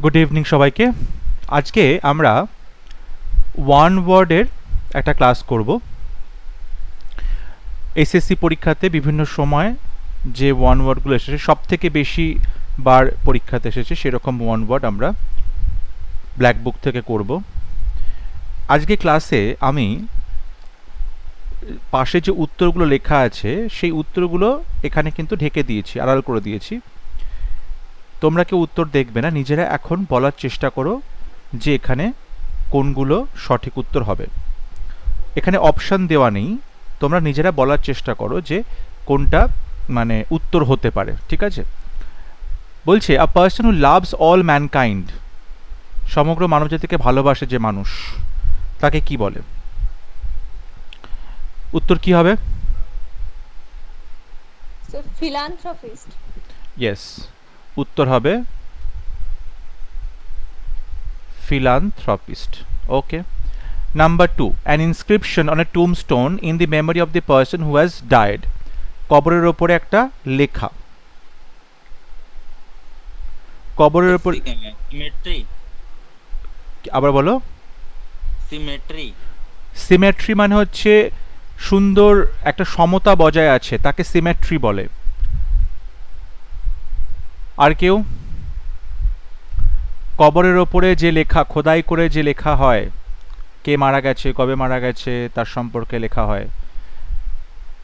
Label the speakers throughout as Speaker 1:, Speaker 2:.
Speaker 1: Good evening সবাইকে। আজকে আমরা ওয়ান ওয়ার্ডের একটা ক্লাস করব। এসএসসি পরীক্ষাতে বিভিন্ন সময় যে ওয়ান ওয়ার্ডগুলো এসেছে, সব থেকে বেশি বার পরীক্ষাতে এসেছে সেরকম ওয়ান ওয়ার্ড আমরা ব্ল্যাক বুক থেকে করব। আজকে ক্লাসে আমি পাশে যে উত্তরগুলো লেখা আছে সেই উত্তরগুলো এখানে কিন্তু ঢেকে দিয়েছি, আড়াল করে দিয়েছি। তোমরা কেউ উত্তর দেখবে না, নিজেরা এখন বলার চেষ্টা করো যে এখানে কোনগুলো সঠিক উত্তর হবে। এখানে অপশান দেওয়া নেই, তোমরা নিজেরা বলার চেষ্টা করো যে কোনটা মানে উত্তর হতে পারে, ঠিক আছে? বলছে আ person who loves all mankind, সমগ্র মানবজাতিকে ভালোবাসে যে মানুষ, তাকে কি বলে? উত্তর কি হবে?
Speaker 2: So philanthropist.
Speaker 1: ইয়েস, উত্তর হবে philanthropist. Okay. Number 2, an inscription on a tombstone in the memory of the person who has died. কবরের ওপরে একটা লেখা, কবরের ওপর।
Speaker 3: সিমেট্রি।
Speaker 1: আবার বলো।
Speaker 3: সিমেট্রি।
Speaker 1: সিমেট্রি মানে হচ্ছে সুন্দর একটা সমতা বজায় আছে, তাকে সিমেট্রি বলে। আর কেউ? কবরের ওপরে যে লেখা, খোদাই করে যে লেখা হয়, কে মারা গেছে, কবে মারা গেছে, তার সম্পর্কে লেখা হয়।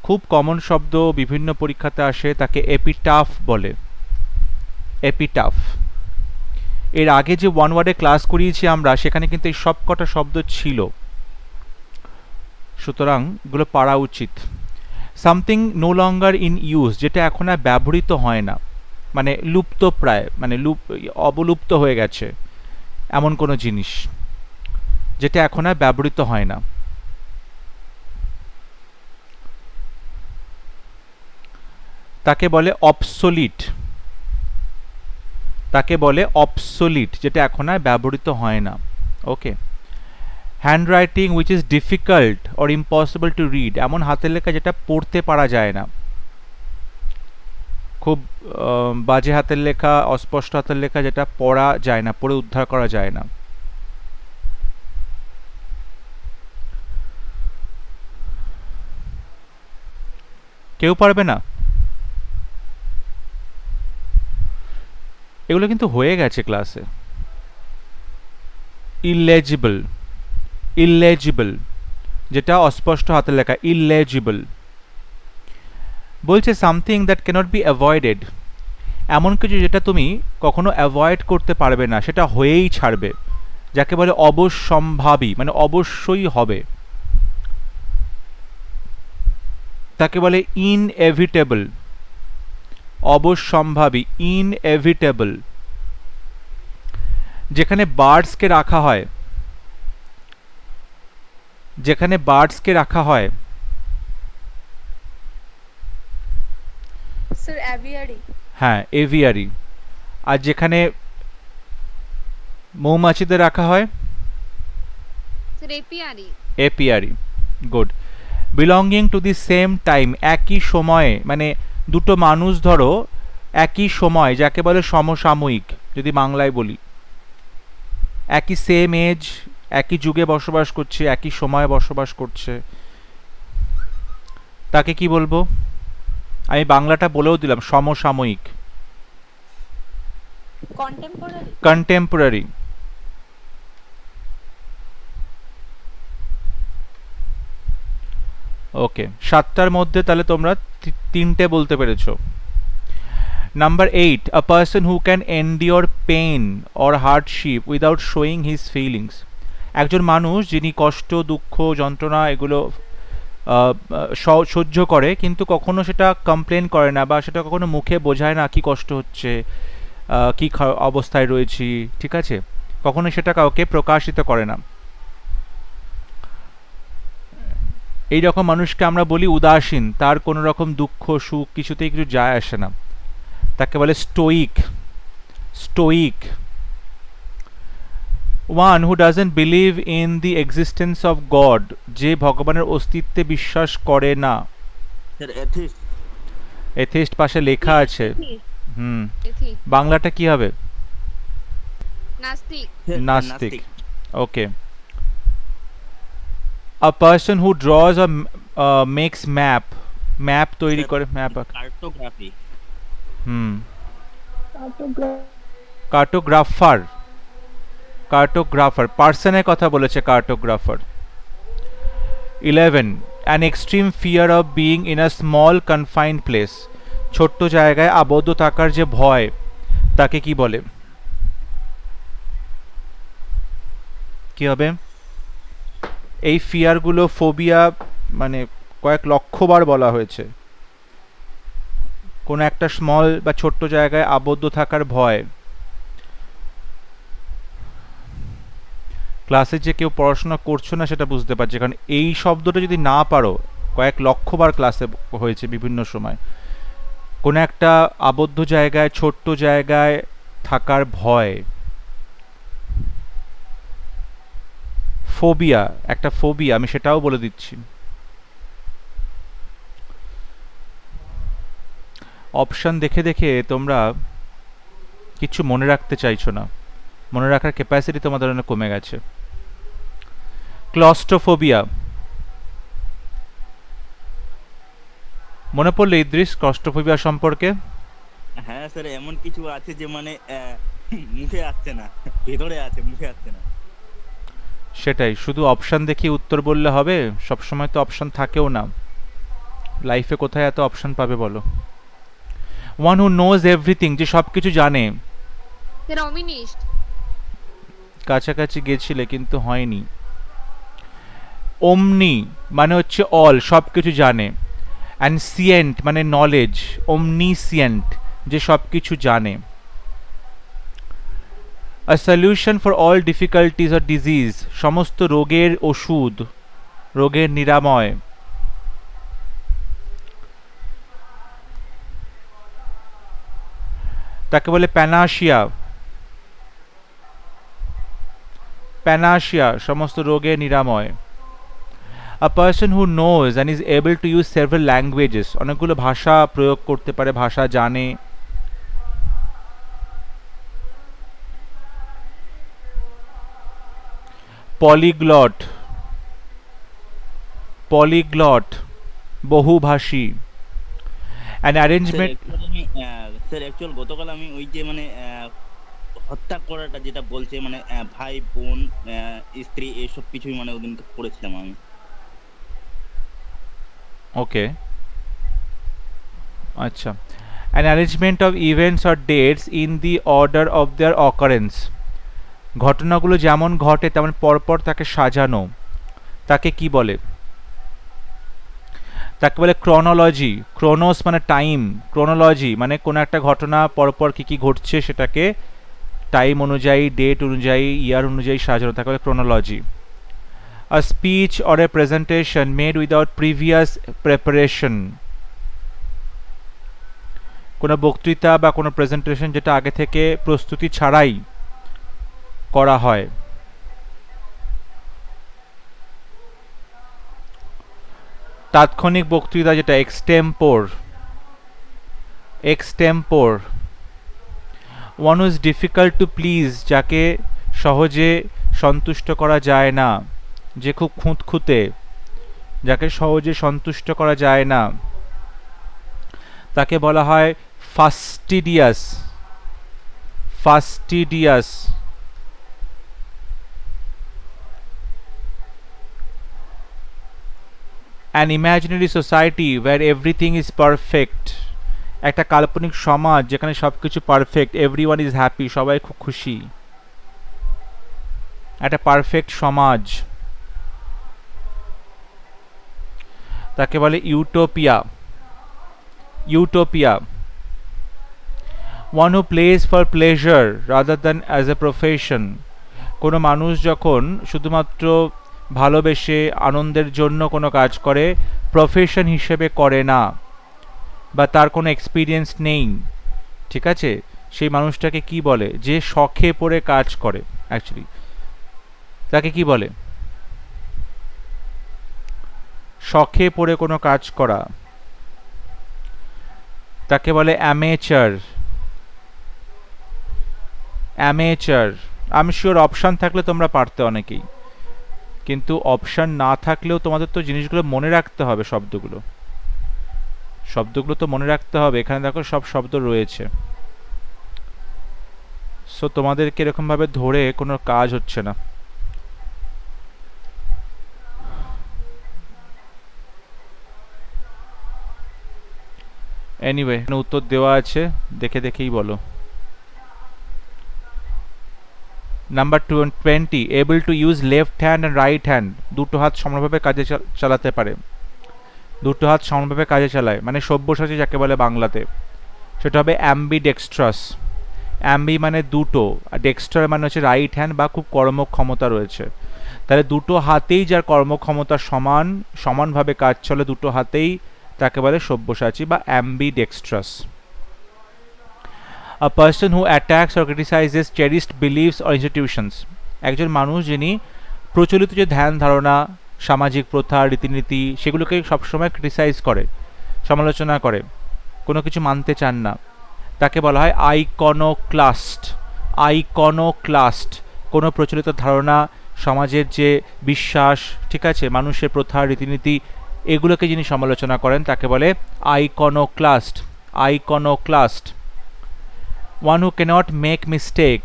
Speaker 1: খুব কমন শব্দ, বিভিন্ন পরীক্ষাতে আসে, তাকে এপিটাফ বলে। এপিটাফ। এর আগে যে ওয়ান ওয়ার্ডে ক্লাস করিয়েছি আমরা, সেখানে কিন্তু এই সব কটা শব্দ ছিল, সুতরাং এগুলো পারা উচিত। Something no longer in use, যেটা এখন আর ব্যবহৃত হয় না, মানে লুপ্ত প্রায়, মানে অবলুপ্ত হয়ে গেছে এমন কোনো জিনিস যেটা এখন আর ব্যবহৃত হয় না। তাকে বলে অবসোলিট, তাকে বলে অবসোলিট, যেটা এখন আর ব্যবহৃত হয় না। Okay. Handwriting which is difficult or impossible to read, এমন হাতের লেখা যেটা পড়তে পারা যায় না, খুব বাজে হাতের লেখা, অস্পষ্ট হাতের লেখা, যেটা পড়া যায় না, পড়ে উদ্ধার করা যায় না। কেউ পারবে না? এগুলো কিন্তু হয়ে গেছে ক্লাসে। ইলেজিবল, ইলেজিবল, যেটা অস্পষ্ট হাতের লেখা, ইলেজিবল। বলছে something that cannot be avoided, এমন কিছু যেটা তুমি কখনো অ্যাভয়েড করতে পারবে না, সেটা হয়েই ছাড়বে, যাকে বলে অবশ্যম্ভাবী, মানে অবশ্যই হবে, তাকে বলে ইনএভিটেবল। অবশ্যম্ভাবী, ইনএভিটেবল। যেখানে বার্ডসকে রাখা হয়, যেখানে বার্ডসকে রাখা হয়,
Speaker 2: Sir aviary.
Speaker 1: হ্যাঁ এভিয়ারি। আর যেখানে মৌমাছিদের রাখা হয়,
Speaker 2: Sir apiary.
Speaker 1: Apiary. Good. Belonging to the same time, একই সময়ে, মানে দুটো মানুষ ধরো একই সময়, যাকে বলে সমসাময়িক যদি বাংলায় বলি, একই সেম এজ, একই যুগে বসবাস করছে, একই সময়ে বসবাস করছে, তাকে কি বলবো? আমি বাংলাটা বলেও দিলাম, সমসাময়িক,
Speaker 2: Contemporary.
Speaker 1: কন্টেম্পোরারি। ওকে, সাতটার মধ্যে তাহলে তোমরা তিনটে বলতে পেরেছো। Number 8, a person who can endure pain or hardship without showing his feelings, একজন মানুষ যিনি কষ্ট, দুঃখ, যন্ত্রণা এগুলো সহ্য করে, কিন্তু কখনো সেটা কমপ্লেন করে না, বা সেটা কখনো মুখে বোঝায় না কি কষ্ট হচ্ছে, কি অবস্থায় রয়েছি, ঠিক আছে, কখনো সেটা কাউকে প্রকাশিত করে না। এই রকম মানুষকে আমরা বলি উদাসীন, তার কোনো রকম দুঃখ সুখ কিছুতেই কিছু যায় আসে না, তাকে বলে Stoic. Stoic. One who doesn't believe in the existence of god, যে ভগবানের অস্তিত্বে বিশ্বাস করে না।
Speaker 3: Sir atheist.
Speaker 1: এথিস্ট পাশে লেখা আছে। হুম,
Speaker 2: Atheist.
Speaker 1: বাংলাটা কি হবে?
Speaker 2: নাস্তিক।
Speaker 3: Sir,
Speaker 1: নাস্তিক। ওকে। A person who draws or makes map তৈরি
Speaker 3: Sir,
Speaker 1: করে ম্যাপ।
Speaker 3: Cartography.
Speaker 1: হুম। কার্টোগ্রাফার পার্সনের কথা বলেছে cartographer. 11 an extreme fear of being in a small confined place, ছোট্ট জায়গায় আবদ্ধ থাকার যে ভয় তাকে কি বলে? কি হবে? এই ফিয়ারগুলো ফোবিয়া মানে কয়েক লক্ষবার বলা হয়েছে। কোনো একটা স্মল বা ছোট্ট জায়গায় আবদ্ধ থাকার ভয়। ক্লাসে যে কেউ পড়াশোনা করছো না সেটা বুঝতে পারছে, কারণ এই শব্দটা যদি না পারো, কয়েক লক্ষবার ক্লাসে হয়েছে বিভিন্ন সময়। কোনো একটা আবদ্ধ জায়গায়, ছোট্ট জায়গায় থাকার ভয়। ফোবিয়া, একটা ফোবিয়া, আমি সেটাও বলে দিচ্ছি। অপশন দেখে দেখে তোমরা কিছু মনে রাখতে চাইছো না, মনে রাখার ক্যাপাসিটি তোমাদের অনেক কমে গেছে। ক্লস্ট্রোফোবিয়া মনে পড়লে ইদ্রিস ক্লস্ট্রোফোবিয়া সম্পর্কে?
Speaker 3: হ্যাঁ স্যার, এমন কিছু আছে যে মানে মুখে আসছে না, ভেতরে আছে, মুখে আসছে না।
Speaker 1: সেটাই, শুধু অপশন দেখি উত্তর বললে হবে? সবসময় তো অপশন থাকেও না লাইফে, কোথায় এত অপশন পাবে বলো? ওয়ান হু নোজ এভরিথিং, যে সব কিছু জানে।
Speaker 2: স্যার অমিনিস্ট।
Speaker 1: কাছাকাছি গেছিলে কিন্তু হয়নি। ওমনি মানে হচ্ছে অল, সব কিছু জানে। অ্যান্ড সিয়েন্ট মানে নলেজ, ওমনিসিয়েন্ট যে সব কিছু জানে। আ solution for all difficulties or disease, সমস্ত রোগের ওষুধ, রোগের নিরাময়। তাকে বলে প্যানাশিয়া। প্যানাশিয়া সমস্ত রোগের নিরাময়। A person who knows and is able to use several languages, অনেকগুলো ভাষা প্রয়োগ করতে পারে, ভাষা জানে। পলিগ্লট, পলিগ্লট বহুভাষী। An arrangement.
Speaker 3: স্যার অ্যাকচুয়াল গতকাল আমি ওই যে মানে হত্যা করাটা যেটা বলছে মানে ভাই বোন স্ত্রী এইসব কিছুই মানে ওদিন পড়েছিলাম আমি।
Speaker 1: ওকে, আচ্ছা। An arrangement of events or dates in the order of their occurrence, ঘটনাগুলো যেমন ঘটে তেমন পরপর তাকে সাজানো, তাকে কি বলে? তাকে বলে ক্রোনোলজি। ক্রোনোস মানে টাইম, ক্রোনোলজি মানে কোনো একটা ঘটনা পরপর কি কি ঘটছে সেটাকে টাইম অনুযায়ী, ডেট অনুযায়ী, ইয়ার অনুযায়ী সাজানো, তাকে বলে chronology. A speech or a presentation made without previous preparation, কোনো বক্তৃতা বা কোনো প্রেজেন্টেশন যেটা আগে থেকে প্রস্তুতি ছাড়াই করা হয়। তাৎক্ষণিক বক্তৃতা যেটা extempore, extempore. One is difficult to please, যাকে সহজে সন্তুষ্ট করা যায় না, যে খুব খুঁতখুঁতে, যাকে সহজে সন্তুষ্ট করা যায় না, তাকে বলা হয় fastidious. Fastidious. An imaginary society where everything is perfect, একটা কাল্পনিক সমাজ যেখানে সব কিছু পারফেক্ট, এভরিওয়ান ইজ হ্যাপি, সবাই খুব খুশি, একটা পারফেক্ট সমাজ, তাকে বলে utopia. Utopia. One who place for pleasure rather than as a profession, কোনো মানুষ যখন শুধুমাত্র ভালোবেসে আনন্দের জন্য কোনো কাজ করে, প্রফেশন হিসেবে করে না, বা তার কোনো এক্সপিরিয়েন্স নেই, ঠিক আছে, সেই মানুষটাকে কি বলে? যে শখে পড়ে কাজ করে অ্যাকচুয়ালি, তাকে কি বলে? শখে পড়ে কোনো কাজ করা, তাকে বলে অ্যামেচার। অ্যামেচার। আমি শিওর অপশান থাকলে তোমরা পারতে অনেকেই, কিন্তু অপশান না থাকলেও তোমাদের তো জিনিসগুলো মনে রাখতে হবে, শব্দগুলো তো মনে রাখতে হবে। এখানে দেখো সব শব্দ রয়েছে, সো তোমাদেরকে এরকমভাবে ধরে কোনো কাজ হচ্ছে না। এনিওয়ে উত্তর দেওয়া আছে, দেখে দেখেই বলো। Number 20, able to use left hand and right hand, দুটো হাত সমানভাবে কাজে চালাতে পারে, দুটো হাত সমানভাবে কাজে চালায়, মানে সব্যসাচী যাকে বলে বাংলাতে, সেটা হবে অ্যাম্বিডেক্সট্রাস। অ্যাম্বি মানে দুটো, আর ডেক্সট্রার মানে হচ্ছে রাইট হ্যান্ড বা খুব কর্মক্ষমতা রয়েছে। তাহলে দুটো হাতেই যার কর্মক্ষমতা সমানভাবে কাজ চলে দুটো হাতেই, তাকে বলে সব্যসাচী বা অ্যাম্বিডেক্সট্রাস। A person who attacks or criticizes cherished beliefs or institutions, একজন মানুষ যিনি প্রচলিত যে ধ্যান ধারণা, সামাজিক প্রথা, রীতিনীতি সেগুলোকে সবসময় ক্রিটিসাইজ করে, সমালোচনা করে, কোনো কিছু মানতে চান না, তাকে বলা হয় আইকনোক্লাস্ট। আইকনোক্লাস্ট কোনো প্রচলিত ধারণা, সমাজের যে বিশ্বাস, ঠিক আছে, মানুষের প্রথা, রীতিনীতি এগুলোকে যিনি সমালোচনা করেন তাকে বলে iconoclast. Iconoclast. One who cannot make mistake,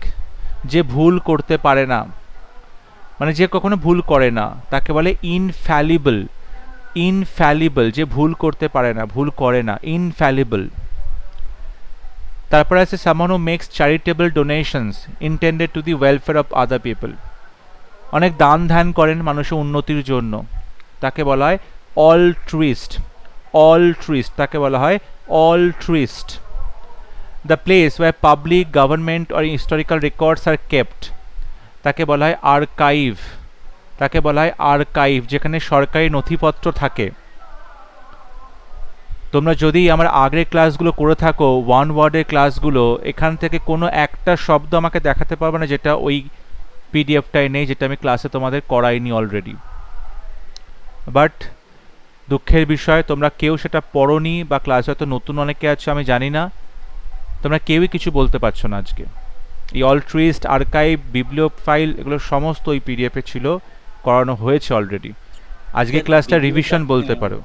Speaker 1: যে ভুল করতে পারে না, মানে যে কখনো ভুল করে না, তাকে বলে ইনফ্যালিবল। ইনফ্যালিবল, যে ভুল করতে পারে না, ভুল করে না, ইনফ্যালিবল। তারপরে আছে someone who makes charitable donations intended to the welfare of other people, অনেক দান ধ্যান করেন মানুষের উন্নতির জন্য, তাকে বলা হয় অলট্রুইস্ট। অলট্রুইস্ট, তাকে বলা হয় altruist. The place where public, government or historical records are kept, তাকে বলা হয় আর্কাইভ। তাকে বলা হয় আর্কাইভ, যেখানে সরকারি নথিপত্র থাকে। তোমরা যদি আমার আগের ক্লাসগুলো করে থাকো, ওয়ান ওয়ার্ডের ক্লাসগুলো, এখান থেকে কোনো একটা শব্দ আমাকে দেখাতে পারবে না যেটা ওই পিডিএফটাই নেই, যেটা আমি ক্লাসে তোমাদের করাইনি অলরেডি। বাট দুঃখের বিষয়, তোমরা কেউ সেটা পড়োনি বা ক্লাসে হয়তো নতুন অনেকে আছে আমি জানি না, তোমরা কেউই কিছু বলতে পারছো না আজকে। এই অলট্রুইস্ট, আর্কাইভ, বিবলিও ফাইল এগুলো সমস্ত ওই পিডিএফে ছিল, করানো হয়েছে অলরেডি। আজকে ক্লাসটা রিভিশন বলতে পারো।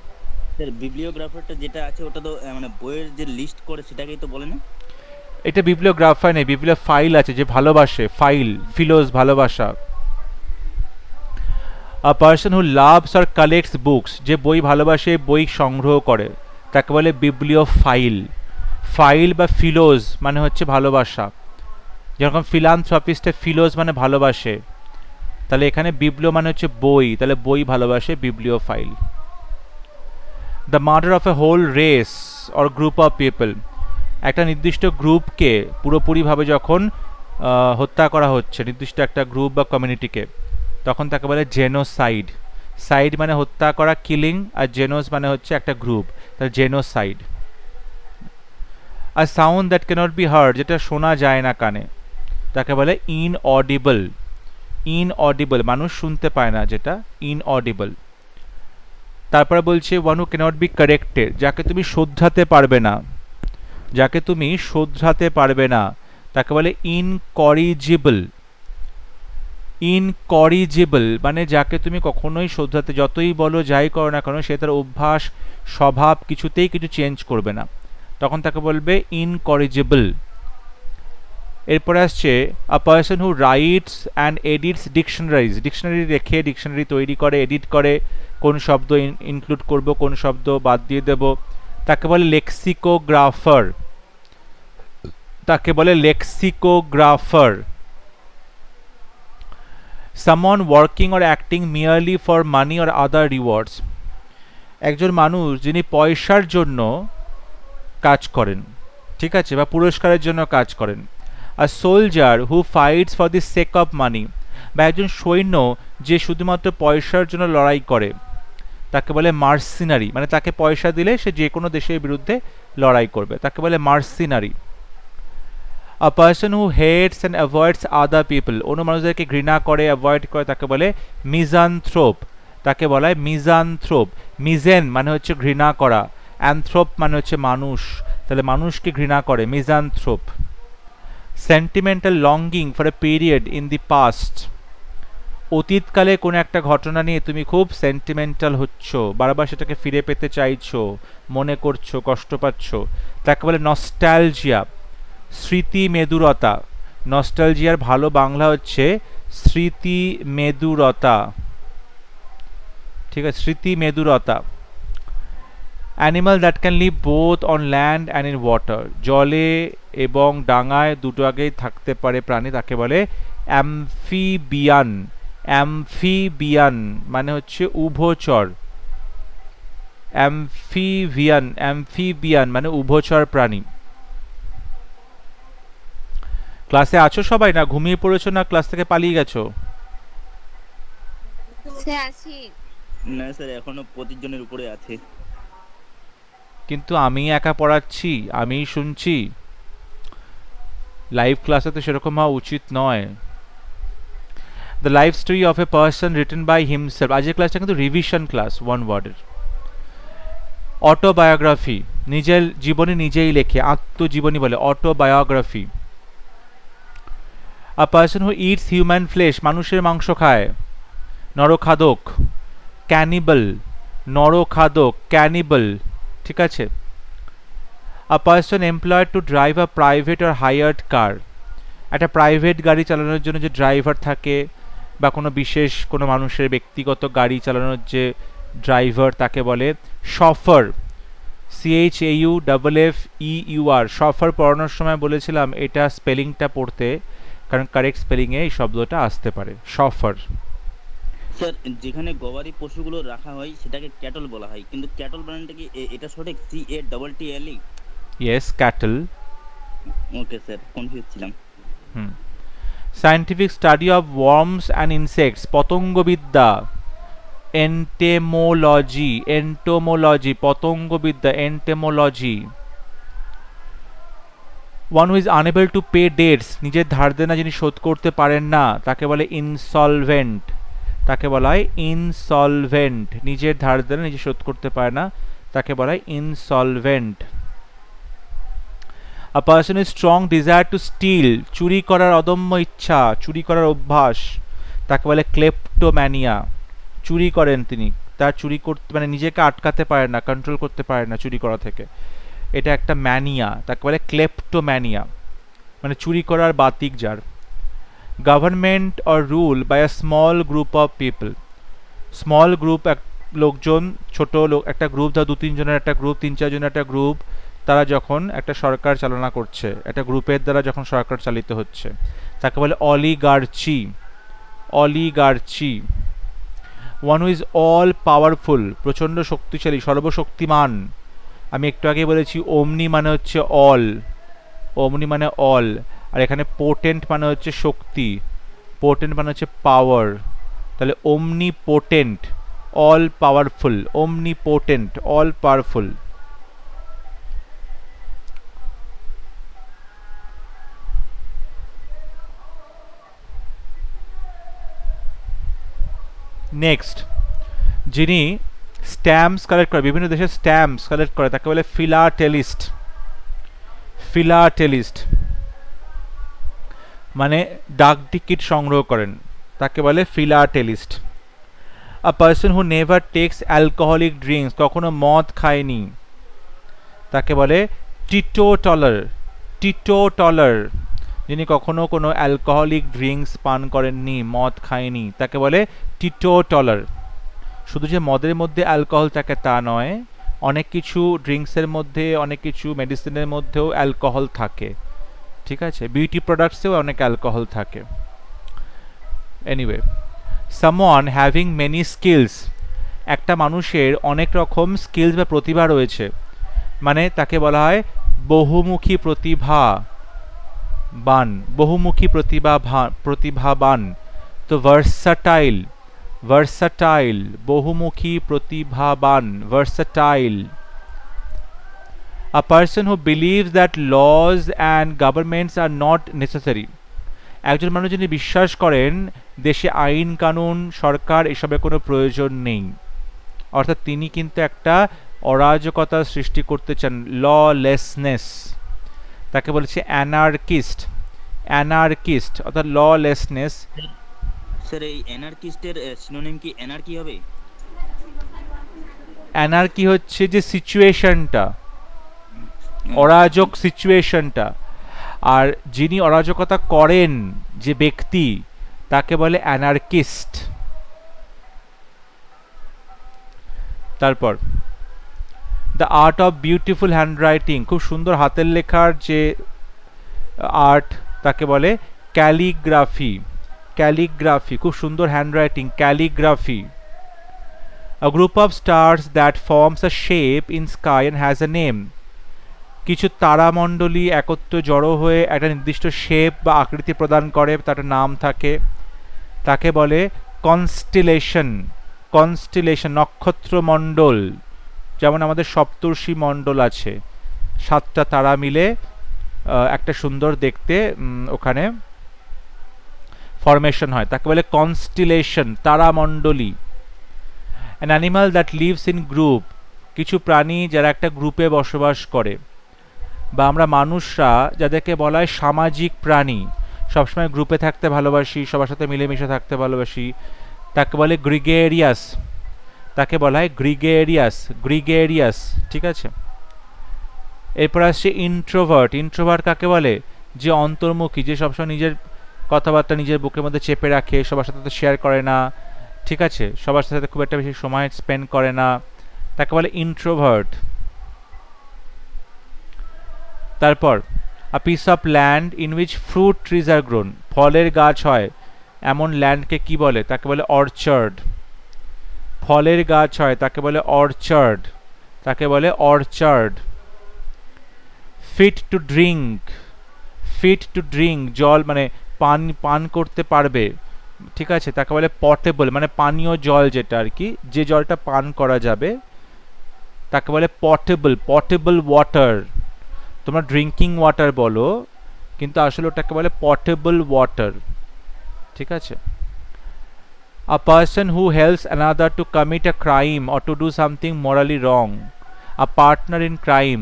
Speaker 3: স্যার বিবলিওগ্রাফারটা যেটা আছে ওটা তো মানে বইয়ের যে লিস্ট করে সেটাকেই তো বলে না?
Speaker 1: এটা বিবলিওগ্রাফার নেই, বিবলিও ফাইল আছে, যে ভালোবাসে, ফাইল, ফিলোস, ভালোবাসা। আ person who loves or collects books, যে বই ভালোবাসে, বই সংগ্রহ করে, তাকে বলে বিবলিও ফাইল। ফাইল বা ফিলোস মানে হচ্ছে ভালোবাসা, যেরকম ফিলান্থ্রপিস্টে ফিলোস মানে ভালোবাসে, তাহলে এখানে বিবলিও মানে হচ্ছে বই, তাহলে বই ভালোবাসে, bibliophile. The murder of a whole race or group of people, একটা নির্দিষ্ট গ্রুপকে পুরোপুরিভাবে যখন হত্যা করা হচ্ছে, নির্দিষ্ট একটা গ্রুপ বা কমিউনিটিকে, তখন তাকে বলে জেনোসাইড। সাইড মানে হত্যা করা, কিলিং, আর জেনোস মানে হচ্ছে একটা গ্রুপ, তাহলে জেনোসাইড। আর sound that cannot be heard, যেটা শোনা যায় না কানে, তাকে বলে ইনঅডিবল। ইনঅডিবল, মানুষ শুনতে পায় না, যেটা ইনঅডিবল। তারপরে বলছে one who cannot be corrected, যাকে তুমি শোধরাতে পারবে না, যাকে তুমি শোধরাতে পারবে না, তাকে বলে ইনকরিজিবল। ইনকরিজিবল মানে যাকে তুমি কখনোই শোধরাতে, যতই বলো যাই করো না কেন, সে তার অভ্যাস, স্বভাব কিছুতেই কিছু চেঞ্জ করবে না, তখন তাকে বলবে ইনকরিজিবল। এরপরে আসছে a person who writes and edits dictionaries, dictionary রেখে ডিকশনারি তৈরি করে, এডিট করে, কোন শব্দ ইনক্লুড করব, কোন শব্দ বাদ দিয়ে দেব, তাকে বলে লেক্সিকোগ্রাফার। তাকে বলে lexicographer. Someone working or acting merely for money or other rewards, একজন মানুষ যিনি পয়সার জন্য কাজ করেন, ঠিক আছে, বা পুরস্কারের জন্য কাজ করেন। আর soldier who fights for the sake of money, বা একজন সৈন্য যে শুধুমাত্র পয়সার জন্য লড়াই করে, তাকে বলে মার্সিনারি, মানে তাকে পয়সা দিলে সে যে কোনো দেশের বিরুদ্ধে লড়াই করবে, তাকে বলে mercenary. A person who hates and avoids other people, অন্য মানুষদেরকে ঘৃণা করে, অ্যাভয়েড করে, তাকে বলে মিজানথ্রোপ। তাকে বলা হয় মিজানথ্রোপ। মিজেন মানে হচ্ছে ঘৃণা করা, অ্যানথ্রোপ মানে হচ্ছে মানুষ, তাহলে মানুষকে ঘৃণা করে, misanthrope. Sentimental longing for a period in the past, অতীতকালে কোনো একটা ঘটনা নিয়ে তুমি খুব সেন্টিমেন্টাল হচ্ছ, বারবার সেটাকে ফিরে পেতে চাইছো, মনে করছো, কষ্ট পাচ্ছ, তাকে বলে নস্টালজিয়া, স্মৃতি মেদুরতা। নস্টালজিয়ার ভালো বাংলা হচ্ছে স্মৃতি মেদুরতা, ঠিক আছে, স্মৃতি মেদুরতা। Animal that can live both on land and in water, জলে এবং ডাঙায় দুটো আগেই থাকতে পারে প্রাণী, তাকে বলে অ্যামফিবিয়ান। অ্যামফিবিয়ান মানে হচ্ছে উভচর, অ্যামফিবিয়ান মানে উভচর প্রাণী। ক্লাসে আছো সবাই, না ঘুমিয়ে পড়েছো, না ক্লাস থেকে পালিয়ে গেছো?
Speaker 2: সে আছি।
Speaker 3: না স্যার এখনো 25 জনের উপরে আছে।
Speaker 1: কিন্তু আমি একা পড়াচ্ছি, আমিই শুনছি, লাইভ ক্লাসে তো সেরকম হওয়া উচিত নয়। The life story of a person written by himself, আজকের ক্লাসটা কিন্তু রিভিশন ক্লাস, ওয়ান ওয়ার্ডের। অটোবায়োগ্রাফি, নিজের জীবনী নিজেই লেখে, আত্মজীবনী বলে autobiography. A person who eats human flesh, মানুষের মাংস খায়, নরখাদক। ক্যানিবল, নরখাদক, ক্যানিবল, ঠিক আছে। A person employed to drive a private or hired car, একটা প্রাইভেট গাড়ি চালানোর জন্য যে ড্রাইভার থাকে, বা কোনো বিশেষ কোনো মানুষের ব্যক্তিগত গাড়ি চালানোর যে ড্রাইভার, তাকে বলে শফার। CHAUFFEUR, শফার পড়ানোর সময় বলেছিলাম এটা স্পেলিংটা পড়তে, কারণ কারেক্ট স্পেলিংয়ে এই শব্দটা আসতে পারে, শফার।
Speaker 3: স্যার যেখানে গবাদি পশুগুলো রাখা হয় সেটাকে ক্যাটল বলা হয়, কিন্তু ক্যাটল বানানটা কি এটা সঠিক? CATTLE?
Speaker 1: Yes, cattle.
Speaker 3: Okay sir, confuse ছিলাম।
Speaker 1: Scientific study of worms and insects, পতঙ্গবিদ্যা। এন্টেমোলজি, এন্টোমোলজি, পতঙ্গবিদ্যা, entomology. One who is unable to pay debts, নিজের ধার দেনা যিনি শোধ করতে পারেন না, তাকে বলে ইনসলভেন্ট, তাকে বলা হয় ইনসলভেন্ট। নিজের ধার দেনা নিজে শোধ করতে পারে না, তাকে বলা হয় insolvent. A person is strong desire to steal, চুরি করার অদম্য ইচ্ছা, চুরি করার অভ্যাস, তাকে বলে ক্লেপ্টোম্যানিয়া। চুরি করেন তিনি, তার চুরি করতে মানে নিজেকে আটকাতে পারে না, কন্ট্রোল করতে পারে না চুরি করা থেকে, এটা একটা ম্যানিয়া, তাকে বলে ক্লেপ্টোম্যানিয়া, মানে চুরি করার বাতিক যার। Government or rule by a small group of people, small group, এক লোকজন, ছোট লোক, একটা গ্রুপ, ধর 2-3 জনের একটা গ্রুপ, 3-4 জনের একটা গ্রুপ, তারা যখন একটা সরকার চালনা করছে, একটা গ্রুপের দ্বারা যখন সরকার চালিত হচ্ছে, তাকে বলে oligarchy, oligarchy. One who is all powerful, প্রচণ্ড শক্তিশালী, সর্বশক্তিমান। আমি একটু আগে বলেছি ওমনি মানে হচ্ছে অল, ওমনি মানে অল, আর এখানে পোটেন্ট মানে হচ্ছে শক্তি, পোটেন্ট মানে হচ্ছে পাওয়ার, তাহলে ওমনি পোটেন্ট, অল পাওয়ারফুল, ওমনি পোটেন্ট, অল পাওয়ারফুল। নেক্সট, যিনি স্ট্যাম্পস কালেক্ট করে, বিভিন্ন দেশের স্ট্যাম্পস কালেক্ট করে, তাকে বলে ফিলাটেলিস্ট, ফিলাটেলিস্ট মানে ডাক টিকিট সংগ্রহ করেন, তাকে বলে philatelist. A person who never takes alcoholic drinks, কখনো মদ খায়নি, তাকে বলে টিটোটলার, টিটোটলার, যিনি কখনো কোনো অ্যালকোহলিক ড্রিঙ্কস পান করেননি, মদ খায়নি, তাকে বলে টিটোটলার। শুধু যে মদের মধ্যে অ্যালকোহল থাকে তা নয়, অনেক কিছু ড্রিঙ্কসের মধ্যে, অনেক কিছু মেডিসিনের মধ্যেও অ্যালকোহল থাকে, ঠিক আছে, বিউটি প্রোডাক্টসেও অনেক অ্যালকোহল থাকে। Anyway, someone having many skills, একটা মানুষের অনেক রকম স্কিলস বা প্রতিভা রয়েছে, মানে তাকে বলা হয় বহুমুখী প্রতিভাবান, বহুমুখী প্রতিভাবান। তো ভার্সাটাইল, ভার্সাটাইল, বহুমুখী প্রতিভাবান, versatile. A person who believes that laws and governments are not necessary, একজন মানুষ যিনি বিশ্বাস করেন দেশে আইন কানুন সরকার এসবের কোনো প্রয়োজন নেই, অর্থাৎ তিনি কিন্তু একটা অরাজকতার সৃষ্টি করতে চান, ললেসনেস, তাকে বলেছে অ্যানার্কিস্ট। অ্যানার্কিস্ট অর্থাৎ ললেসনেস।
Speaker 3: স্যার এই অ্যানার্কিস্টের সিনোনিম কি অ্যানার্কি হবে?
Speaker 1: অ্যানার্কি হচ্ছে যে সিচুয়েশনটা, অরাজক সিচুয়েশনটা, আর যিনি অরাজকতা করেন যে ব্যক্তি তাকে বলে অ্যানার্কিস্ট। তারপর the art of beautiful handwriting, খুব সুন্দর হাতের লেখার যে আর্ট তাকে বলে ক্যালিগ্রাফি। ক্যালিগ্রাফি, খুব সুন্দর handwriting, calligraphy. A group of stars that forms a shape in sky and has a name. কিছু তারামণ্ডলী একত্র জড়ো হয়ে একটা নির্দিষ্ট শেপ বা আকৃতি প্রদান করে, তার নাম থাকে, তাকে বলে কনস্টিলেশন। কনস্টিলেশন নক্ষত্রমণ্ডল, যেমন আমাদের সপ্তর্ষি মণ্ডল আছে, 7টা তারা মিলে একটা সুন্দর দেখতে ওখানে ফরমেশন হয়, তাকে বলে কনস্টিলেশন, তারামণ্ডলী। An animal that lives in group, কিছু প্রাণী যারা একটা গ্রুপে বসবাস করে, বা আমরা মানুষরা যাদেরকে বলা হয় সামাজিক প্রাণী, সবসময় গ্রুপে থাকতে ভালোবাসি, সবার সাথে মিলেমিশে থাকতে ভালোবাসি, তাকে বলে গ্রিগেরিয়াস। তাকে বলা হয় গ্রিগেরিয়াস, গ্রিগেরিয়াস, ঠিক আছে। এরপর আসছে ইন্ট্রোভার্ট। ইন্ট্রোভার্ট কাকে বলে? যে অন্তর্মুখী, যে সবসময় নিজের কথাবার্তা নিজের বুকের মধ্যে চেপে রাখে, সবার সাথে তো শেয়ার করে না, ঠিক আছে, সবার সাথে খুব একটা বেশি সময় স্পেন্ড করে না, তাকে বলে ইন্ট্রোভার্ট। তারপর a piece of land in which fruit trees are grown, ফলের গাছ হয় এমন ল্যান্ডকে কি বলে? তাকে বলে অর্চার্ড। ফলের গাছ হয় তাকে বলে অর্চার্ড, তাকে বলে orchard. Fit to drink, fit to drink, জল মানে পান করতে পারবে, ঠিক আছে, তাকে বলে পটেবল, মানে পানীয় জল যেটা আর কি, যে জলটা পান করা যাবে তাকে বলে পটেবল, পটেবল ওয়াটার। তোমরা ড্রিঙ্কিং ওয়াটার বলো, কিন্তু আসলে ওটাকে বলে পটেবল ওয়াটার, ঠিক আছে। A person who helps another two commit a crime or to do something morally wrong, a partner in crime,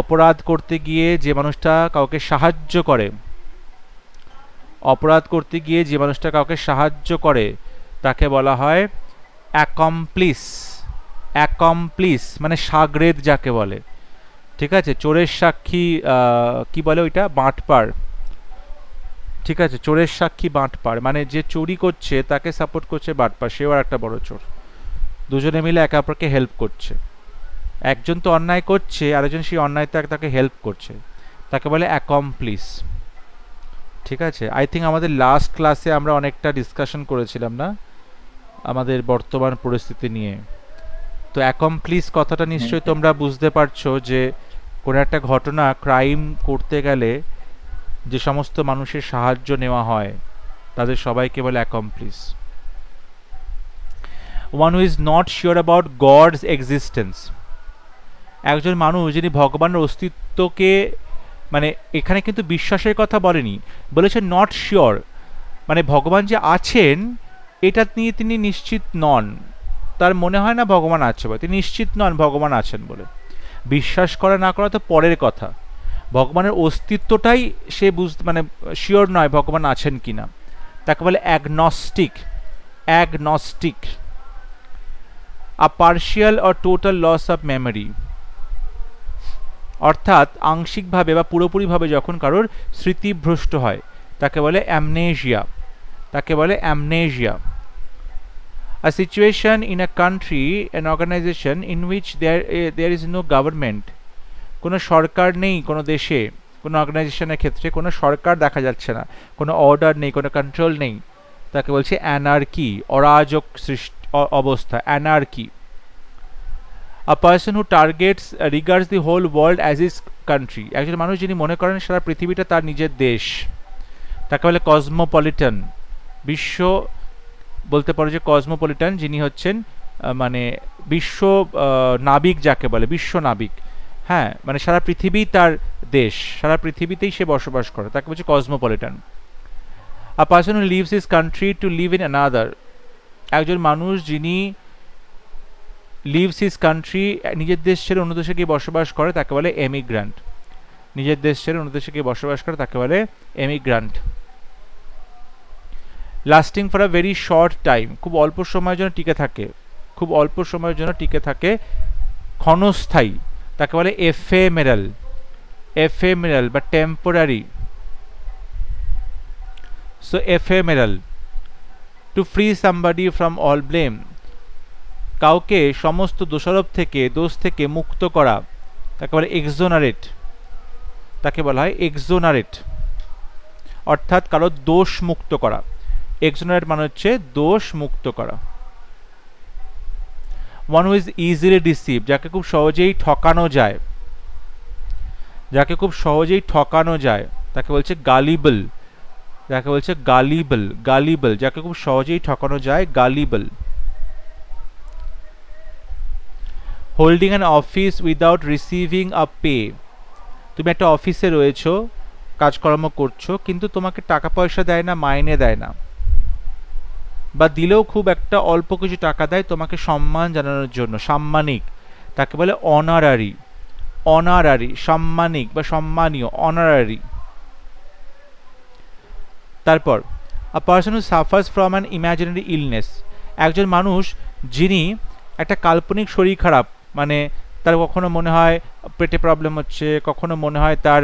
Speaker 1: অপরাধ করতে গিয়ে যে মানুষটা কাউকে সাহায্য করে, অপরাধ করতে গিয়ে যে মানুষটা কাউকে সাহায্য করে তাকে বলা হয় অ্যাকমপ্লিস। অ্যাকমপ্লিস মানে সাগরেদ যাকে বলে, ঠিক আছে। চোরের সাক্ষী কি বলে ওইটা? বাঁটপার, ঠিক আছে। চোরের সাক্ষী বাঁটপার মানে যে চুরি করছে তাকে সাপোর্ট করছে বাঁটপার, সেও আর একটা বড় চোর, দুজনে মিলে একে অপরকে হেল্প করছে। একজন তো অন্যায় করছে, আরেকজন সেই অন্যায়তে তাকে হেল্প করছে, তাকে বলে অ্যাকমপ্লিস, ঠিক আছে। আই থিঙ্ক আমাদের লাস্ট ক্লাসে আমরা অনেকটা ডিসকাশন করেছিলাম না আমাদের বর্তমান পরিস্থিতি নিয়ে। তো অ্যাকমপ্লিস কথাটা নিশ্চয়ই তোমরা বুঝতে পারছো যে কোনো একটা ঘটনা, ক্রাইম করতে গেলে যে সমস্ত মানুষের সাহায্য নেওয়া হয় তাদের সবাইকে বলে accomplice. One who is not sure about God's existence, একজন মানুষ যিনি ভগবানের অস্তিত্বকে, মানে এখানে কিন্তু বিশ্বাসের কথা বলেনি, বলেছে নট শিওর, মানে ভগবান যে আছেন এটা নিয়ে তিনি নিশ্চিত নন, তার মনে হয় না ভগবান আছে বলে, তিনি নিশ্চিত নন ভগবান আছেন বলে। বিশ্বাস করা না করা তো পরের কথা, ভগবানের অস্তিত্বটাই সে মানে শিওর নয় ভগবান আছেন কিনা, তাকে বলে agnostic. Agnostic. A partial or total loss of memory, অর্থাৎ আংশিকভাবে বা পুরোপুরিভাবে যখন কারোর স্মৃতিভ্রষ্ট হয় তাকে বলে অ্যামনেশিয়া, তাকে বলে amnesia. A situation in a country, an organization in which there is no government, কোনো সরকার নেই কোনো দেশে, কোনো অর্গানাইজেশনের ক্ষেত্রে কোনো সরকার দেখা যাচ্ছে না, কোনো অর্ডার নেই, কোনো কন্ট্রোল নেই, তাকে বলছে অ্যানার্কি, অরাজক সৃষ্টি অবস্থা, anarchy. A person who regards the whole world as his country, একজন মানুষ যিনি মনে করেন সারা পৃথিবীটা তার নিজের দেশ, তাকে বলে কসমোপলিটন। বিশ্ব বলতে পারো যে কসমোপলিটন, যিনি হচ্ছেন মানে বিশ্ব নাবিক যাকে বলে, বিশ্ব নাবিক, হ্যাঁ, মানে সারা পৃথিবী তার দেশ, সারা পৃথিবীতেই সে বসবাস করে, তাকে বলছে cosmopolitan. A person who leaves his country to live in another, একজন মানুষ যিনি লিভস হিজ কান্ট্রি, নিজের দেশ ছেড়ে অন্য দেশে গিয়ে বসবাস করে, তাকে বলে এমিগ্রান্ট। নিজের দেশ ছেড়ে অন্য দেশে গিয়ে বসবাস করে তাকে বলে emigrant. Lasting for a very short time, খুব অল্প সময়ের জন্য টিকে থাকে, খুব অল্প সময়ের জন্য টিকে থাকে, ক্ষণস্থায়ী, তাকে বলে এফেমেরাল, এফেমেরাল বা temporary. So ephemeral. To free somebody from all blame, কাউকে সমস্ত দোষারোপ থেকে, দোষ থেকে মুক্ত করা, তাকে বলে এক্সোনারেট, তাকে বলা হয় এক্সোনারেট, অর্থাৎ কারো দোষ মুক্ত করা। এক্সোনারেট মানে হচ্ছে দোষ মুক্ত করা। One who is easily deceive, যাকে খুব সহজেই ঠকানো যায়, যাকে খুব সহজেই ঠকানো যায় তাকে বলছে গালিবল, যাকে বলছে গালিবল, গালিবল, যাকে খুব সহজেই ঠকানো যায়, গালিবল। Holding an office without receiving a pay, তুমি একটা অফিসে রয়েছো, কাজকর্ম করছো, কিন্তু তোমাকে টাকা পয়সা দেয় না, মাইনে দেয় না, বা দিলেও খুব একটা অল্প কিছু টাকা দেয় তোমাকে সম্মান জানানোর জন্য, সাম্মানিক, তাকে বলে অনারারি, অনারারি, সাম্মানিক বা সম্মানীয়, অনারারি। তারপর আ person who suffers from an imaginary illness, একজন মানুষ যিনি একটা কাল্পনিক শরীর খারাপ, মানে তার কখনো মনে হয় পেটে প্রবলেম হচ্ছে, কখনো মনে হয় তার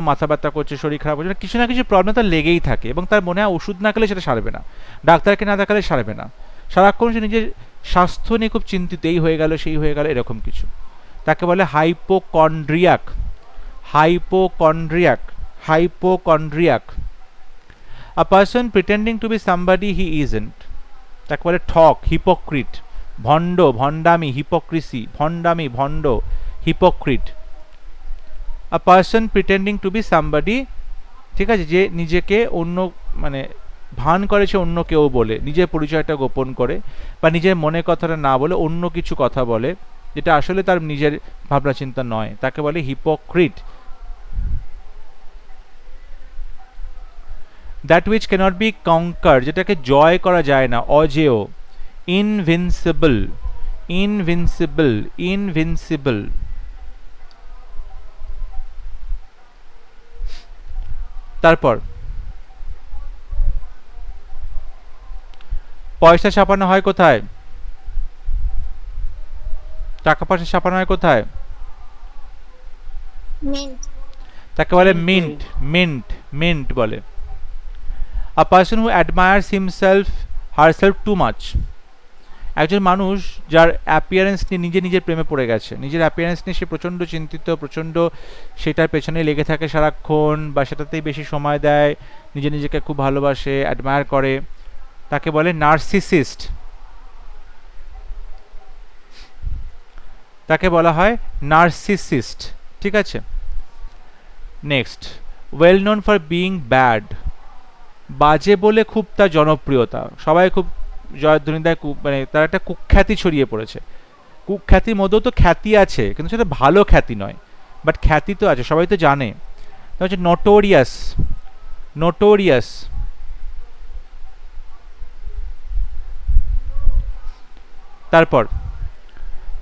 Speaker 1: মাথা ব্যথা করছে, শরীর খারাপ হচ্ছে, কিছু না কিছু প্রবলেম তার লেগেই থাকে, এবং তার মনে হয় ওষুধ না খেলে সেটা সারবে না, ডাক্তারকে না দেখালে সারবে না, সারাক্ষণ সে নিজের স্বাস্থ্য নিয়ে খুব চিন্তিত, এই হয়ে গেল সেই হয়ে গেল এরকম কিছু, তাকে বলে hypochondriac, hypochondriac, hypochondriac. A person pretending to be somebody he isn't, তাকে বলে ঠক, হিপোক্রিট, ভণ্ড, ভণ্ডামি, হিপোক্রিসি, ভণ্ডামি, ভণ্ড, hypocrite. A person pretending to be somebody, ঠিক আছে, যে নিজেকে অন্য, মানে ভান করেছে অন্য কেউ বলে, নিজের পরিচয়টা গোপন করে, বা নিজের মনের কথাটা না বলে অন্য কিছু কথা বলে, যেটা আসলে তার নিজের ভাবনা চিন্তা নয়, তাকে বলে hypocrite. That which cannot be conquer, যেটাকে জয় করা যায় না, অজেয়, ইনভিনসিবল, ইনভিনসিবল, ইনভিনসিবল। তারপর পয়সা ছাপানো হয় কোথায়, টাকা পয়সা ছাপানো হয় কোথায়,
Speaker 2: মিন্ট,
Speaker 1: তাকে বলে মিন্ট, মিন্ট, মিন্ট বলে। A person who admires himself herself too much, একজন মানুষ যার অ্যাপিয়ারেন্স নিয়ে নিজে নিজের প্রেমে পড়ে গেছে, নিজের অ্যাপিয়ারেন্স নিয়ে সে প্রচণ্ড চিন্তিত, প্রচণ্ড সেটার পেছনে লেগে থাকে সারাক্ষণ, বা সেটাতেই বেশি সময় দেয়, নিজে নিজেকে খুব ভালোবাসে, অ্যাডমায়ার করে, তাকে বলে নার্সিসিস্ট, তাকে বলা হয় নার্সিসিস্ট, ঠিক আছে। Next, well known for being bad, বাজে বলে খুব তার জনপ্রিয়তা, সবাই খুব জয়ধ্বনি দেয়, মানে তার একটা কুখ্যাতি ছড়িয়ে পড়েছে, কুখ্যাতির মধ্যেও তো খ্যাতি আছে, কিন্তু সেটা ভালো খ্যাতি নয়, বাট খ্যাতি তো আছে, সবাই তো জানে, তা হচ্ছে নোটোরিয়াস, নোটোরিয়াস। তারপর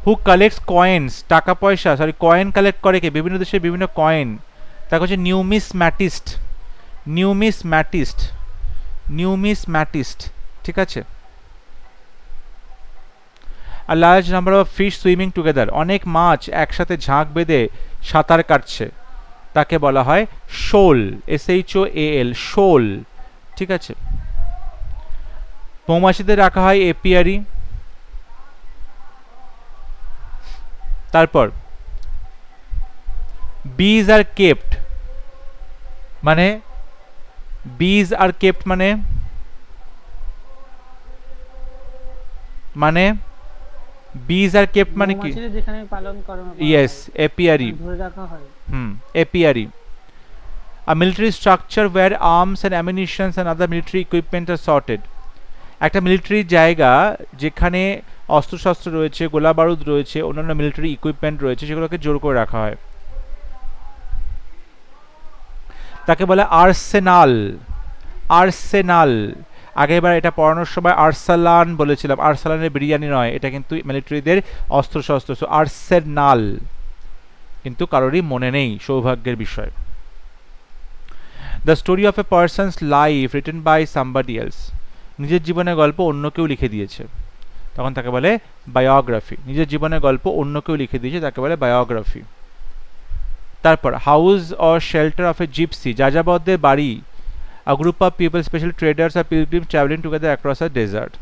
Speaker 1: হু কালেক্টস কয়েন্স, টাকা পয়সা, সরি কয়েন কালেক্ট করে কে, বিভিন্ন দেশে বিভিন্ন কয়েন, তাকে হচ্ছে নিউমিসম্যাটিস্ট, নিউমিসম্যাটিস্ট, নিউমিসম্যাটিস্ট, ঠিক আছে। A large number of fish swimming together, অনেক মাছ একসাথে ঝাঁক বেঁধে সাঁতার কাটছে, তাকে বলা হয় শোল, SHOAL, শোল, ঠিক আছে। মৌমাছিদের রাখা হয় এপিয়ারি। তারপর বিজ আর কেপ্ট, মানে বিজ আর কেপ্ট মানে, মানে বিজ আর কেপ্ট মানে কি,
Speaker 4: মৌমাছিদের যেখানে পালন করানো হয়,
Speaker 1: ইয়েস, এপিয়ারি,
Speaker 4: ধরে রাখা হয়।
Speaker 1: এপিয়ারি। A military structure where arms and ammunition and other military equipment are sorted, একটা মিলিটারি জায়গা যেখানে অস্ত্রশস্ত্র রয়েছে, গোলা বারুদ রয়েছে, অন্যান্য মিলিটারি ইকুইপমেন্ট রয়েছে, সেগুলোকে জোর করে রাখা হয়, তাকে বলে আর্সেনাল, আর্সেনাল। আগেরবার এটা পড়ানোর সময় আরসালান বলেছিলাম, আরসালানের বিরিয়ানি নয়, এটা কিন্তু মিলিটারিদের অস্ত্রশস্ত্র, সো আর্সেনাল। কিন্তু কারোরই মনে নেই, সৌভাগ্যের বিষয়। The story of a person's life written by somebody else, নিজের জীবনের গল্প অন্য কেউ লিখে দিয়েছে, তখন তাকে বলে বায়োগ্রাফি। নিজের জীবনের গল্প অন্য কেউ লিখে দিয়েছে, তাকে বলে বায়োগ্রাফি। তারপর house or shelter of a gypsy, যাযাবরদের বাড়ি। A group of people special traders or pilgrim travelling together across a desert,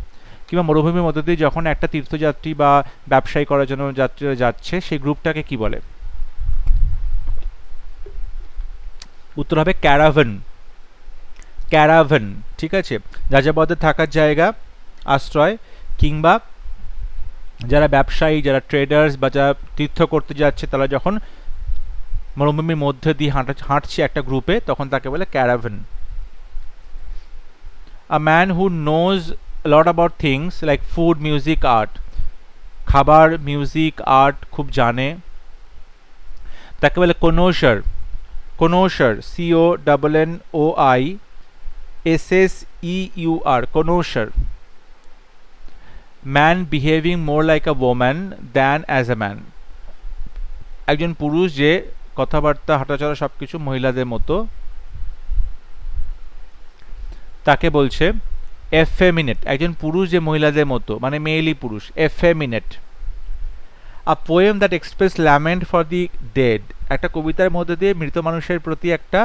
Speaker 1: কিংবা মরুভূমির মধ্য দিয়ে যখন একটা তীর্থযাত্রী বা ব্যবসায়ী করার জন্য যাত্রীরা যাচ্ছে, সেই গ্রুপটাকে কি বলে? উত্তর হবে ক্যারাভান। ক্যারাভান, ঠিক আছে। যাযাবরদের থাকার জায়গা, আশ্রয়, কিংবা যারা ব্যবসায়ী, যারা ট্রেডার্স বা যারা তীর্থ করতে যাচ্ছে, তারা যখন মরুভূমির মধ্যে দিয়ে হাঁটছে একটা গ্রুপে, তখন তাকে বলে caravan. A man who knows lot about things like food, music, art, খাবার, মিউজিক, আর্ট খুব জানে, তাকে বলে connoisseur. Connoisseur, CONNOISSEUR, connoisseur. Man behaving more like a woman than as a man, একজন পুরুষ যে কথাবার্তা, হাঁটাচলা সবকিছু মহিলাদের মতো, তাকে বলছে এফেমিনেট। একজন পুরুষ যে মহিলাদের মতো, মানে মেয়েলি পুরুষ, effeminate. A poem that express lament for the dead, একটা কবিতার মধ্যে দিয়ে মৃত মানুষের প্রতি একটা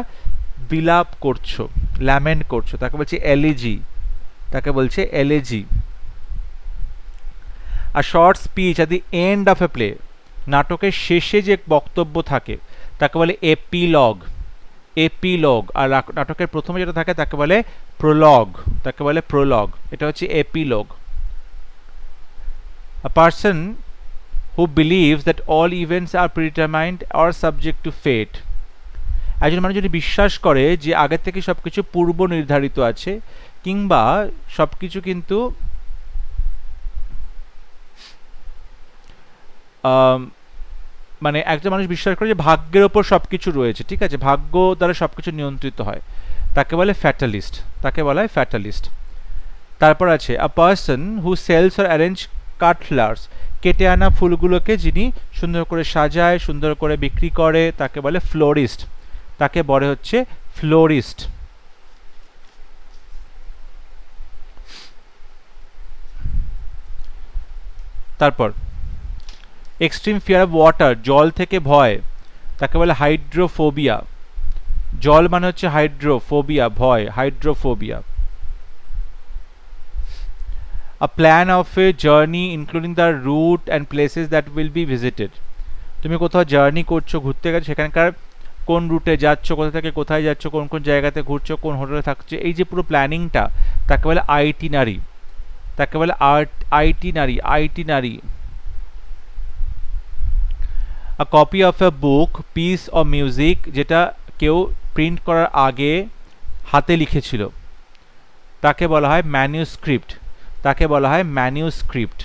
Speaker 1: বিলাপ করছো, ল্যামেন্ট করছো, তাকে বলছে এলিজি। তাকে বলছে elegy. A short speech at the end of A play, নাটকের শেষে যে বক্তব্য থাকে তাকে বলে এপিলগ। এপিলগ। আর নাটকের প্রথমে যেটা থাকে তাকে বলে প্রলগ। তাকে বলে প্রলগ। এটা হচ্ছে epilogue. A person who believes that all events are predetermined or subject to fate, একজন মানুষ যদি বিশ্বাস করে যে আগে থেকে সবকিছু পূর্ব নির্ধারিত আছে, কিংবা সবকিছু কিন্তু মানে একজন মানুষ বিশ্বাস করে যে ভাগ্যের ওপর সবকিছু রয়েছে, ঠিক আছে, ভাগ্য দ্বারা সবকিছু নিয়ন্ত্রিত হয়, তাকে বলে ফ্যাটালিস্ট। তাকে বলা হয় ফ্যাটালিস্ট। তারপর আছে a person who sells or arrange cutlers, কেটে আনা ফুলগুলোকে যিনি সুন্দর করে সাজায়, সুন্দর করে বিক্রি করে, তাকে বলে ফ্লোরিস্ট। তাকে বলে হচ্ছে ফ্লোরিস্ট। তারপর এক্সট্রিম ফিয়ার অফ ওয়াটার, জল থেকে ভয়, তাকে বলে হাইড্রোফোবিয়া। জল মানে হচ্ছে হাইড্রোফোবিয়া, ভয়, hydrophobia. A plan of a journey including the route and places that will be visited, তুমি কোথাও জার্নি করছো, ঘুরতে গেছো, সেখানকার কোন রুটে যাচ্ছ, কোথা থেকে কোথায় যাচ্ছ, কোন কোন জায়গাতে ঘুরছো, কোন হোটেলে থাকছো, এই যে পুরো প্ল্যানিংটা তাকে বলে আইটিনারি। তাকে বলে itinerary. Itinerary. A copy of A book, piece of music, যেটা কেউ প্রিন্ট করার আগে হাতে লিখেছিল, তাকে বলা হয় ম্যানুস্ক্রিপ্ট। তাকে বলা হয় ম্যানুস্ক্রিপ্ট।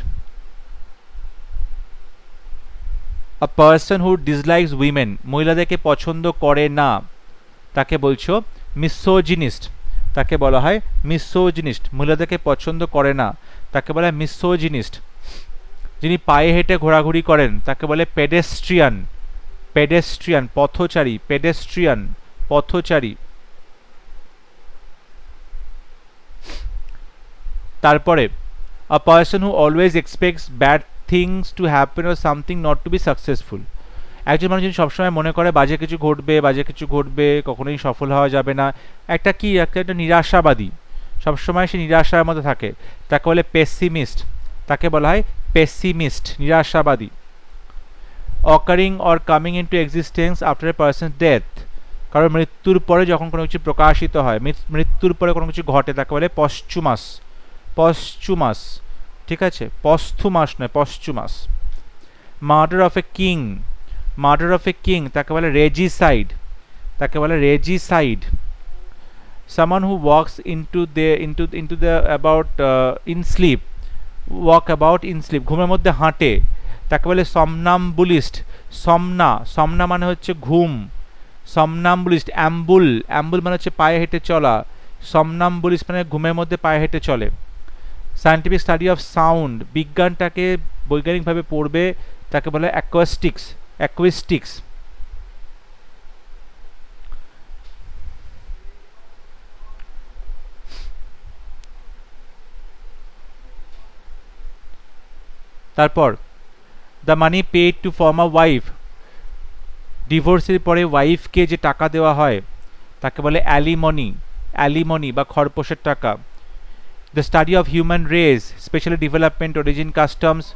Speaker 1: আ পার্সন হু ডিসলাইকস উইমেন, মহিলাদেরকে পছন্দ করে না, তাকে বলছো মিসোজিনিস্ট। তাকে বলা হয় মিসোজিনিস্ট। মহিলাদেরকে পছন্দ করে না, তাকে বলা হয় মিসোজিনিস্ট। যিনি পায়ে হেঁটে ঘোরাঘুরি করেন তাকে বলে পেডেস্ট্রিয়ান। পেডেস্ট্রিয়ান, পথচারী। পেডেস্ট্রিয়ান, পথচারী। তারপরে a person who always expects bad things to happen or something not to be successful, একজন মানুষ যিনি সবসময় মনে করে বাজে কিছু ঘটবে, বাজে কিছু ঘটবে, কখনোই সফল হওয়া যাবে না, একটা কি একটা নিরাশাবাদী, সবসময় সে নিরাশার মধ্যে থাকে, তাকে বলে পেসিমিস্ট। তাকে বলা হয় পেসিমিস্ট, নিরাশাবাদী। Occurring or coming into existence after a person's death, কারণ মৃত্যুর পরে যখন কোনো কিছু প্রকাশিত হয়, মৃত্যুর পরে কোনো কিছু ঘটে, তাকে বলে পশ্চুমাস। পশ্চুমাস, ঠিক আছে, পস্থুমাস নয়, posthumous. Murder of a king, murder of a king, তাকে বলে রেজিসাইড। তাকে বলে regicide. Someone who walks into the about in sleep, walk about in sleep, ঘুমের মধ্যে হাঁটে, তাকে বলে সমনাম্বুলিস্ট। সমনা, সমনা মানে হচ্ছে ঘুম, সমনাম্বুলিস্ট। অ্যাম্বুল, অ্যাম্বুল মানে হচ্ছে পায়ে হেঁটে চলা, সমনাম্বুলিস্ট মানে ঘুমের মধ্যে পায়ে হেঁটে চলে। সায়েন্টিফিক স্টাডি অফ সাউন্ড, বিজ্ঞানটাকে বৈজ্ঞানিকভাবে পড়বে, তাকে বলে অ্যাকোয়াস্টিক্স। অ্যাকুইস্টিক্স। তারপর the money paid to former wife, ডিভোর্সের পরে ওয়াইফকে যে টাকা দেওয়া হয় তাকে বলে অ্যালিমনি, অ্যালিমনি বা খরপোশের টাকা। The study of human race, specially development, origin, customs,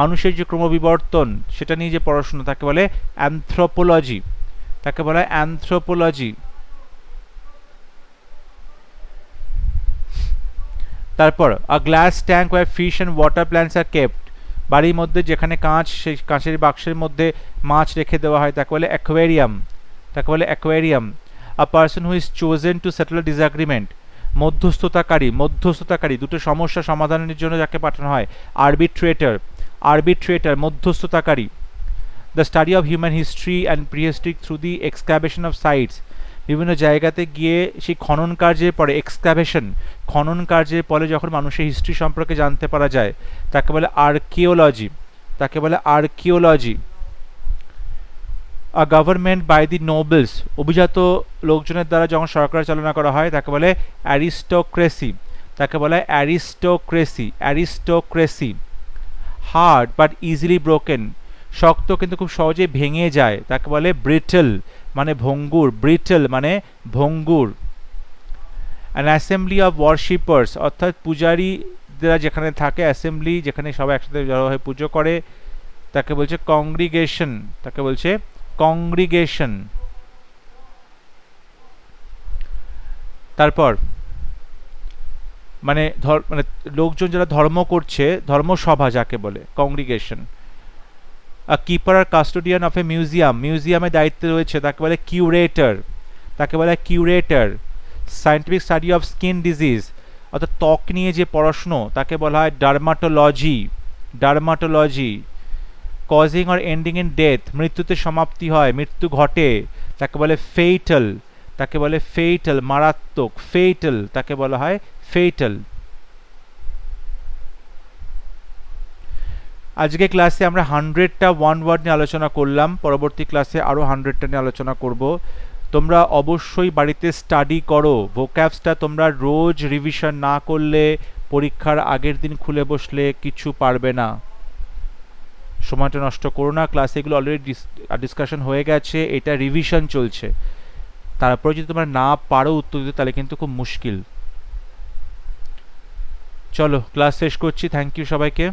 Speaker 1: মানুষের যে ক্রমবিবর্তন সেটা নিয়ে যে পড়াশোনা তাকে বলে অ্যানথ্রোপোলজি, তাকে বলা হয় অ্যানথ্রোপোলজি। তারপর a glass tank where fish and water plants are kept, বাড়ির মধ্যে যেখানে কাঁচ, সেই কাঁচের বাক্সের মধ্যে মাছ রেখে দেওয়া হয় তাকে বলে অ্যাকোয়ারিয়াম, তাকে বলে aquarium. A person who is chosen to settle a disagreement, মধ্যস্থতাকারী, মধ্যস্থতাকারী, দুটো সমস্যা সমাধানের জন্য যাকে পাঠানো হয় আরবিট্রেটর, আরবিট্রেটর মধ্যস্থতাকারী। The study of human history and prehistory through the excavation of sites, বিভিন্ন জায়গাতে গিয়ে সেই খনন কার্যের পরে, এক্সক্যাভেশন খনন কার্যের পরে যখন মানুষের হিস্ট্রি সম্পর্কে জানতে পারা যায় তাকে বলে আর্কিওলজি, তাকে বলে archaeology. A government by the nobles, অভিজাত লোকজনের দ্বারা যখন সরকার চালনা করা হয় তাকে বলে অ্যারিস্টোক্রেসি, তাকে বলে aristocracy, aristocracy. Hard but easily broken, শক্ত কিন্তু খুব সহজে ভেঙে যায় তাকে বলে ব্রিটল, মানে ভঙ্গুর, ব্রিটল মানে ভঙ্গুর। অ্যান অ্যাসেম্বলি অফ ওয়ারশিপার্স, অর্থাৎ পূজারীরা যেখানে থাকে, অ্যাসেম্বলি যেখানে সবাই একসাথে জড়ো হয়ে পুজো করে তাকে বলছে কংগ্রিগেশন, তাকে বলছে কংগ্রিগেশন। তারপর মানে মানে লোকজন যারা ধর্ম করছে, ধর্মসভা যাকে বলে congregation. A keeper or custodian of a museum, মিউজিয়ামের দায়িত্বে রয়েছে তাকে বলে কিউরেটর, তাকে বলে curator. Scientific study of skin disease, অর্থাৎ ত্বক নিয়ে যে পড়াশুনো তাকে বলা হয় dermatology, dermatology. Causing or ending in death, মৃত্যুতে সমাপ্তি হয়, মৃত্যু ঘটে তাকে বলে ফেইটাল, তাকে বলে ফেইটাল, মারাত্মক, ফেইটাল তাকে বলা হয় ফেইটাল। আজকে ক্লাসে আমরা 100টা ওয়ান ওয়ার্ড নিয়ে আলোচনা করলাম, পরবর্তী ক্লাসে আরও 100টা নিয়ে আলোচনা করব। তোমরা অবশ্যই বাড়িতে স্টাডি করো, ভোক্যাবসটা তোমরা রোজ রিভিশন না করলে পরীক্ষার আগের দিন খুলে বসলে কিছু পারবে না। সময়টা নষ্ট করো না, ক্লাসে এগুলো অলরেডি ডিসকাশন হয়ে গেছে, এটা রিভিশন চলছে। তারপর যদি তোমরা না পারো উত্তর দিতে তাহলে কিন্তু খুব মুশকিল। চলো ক্লাস শেষ করছি, থ্যাংক ইউ সবাইকে।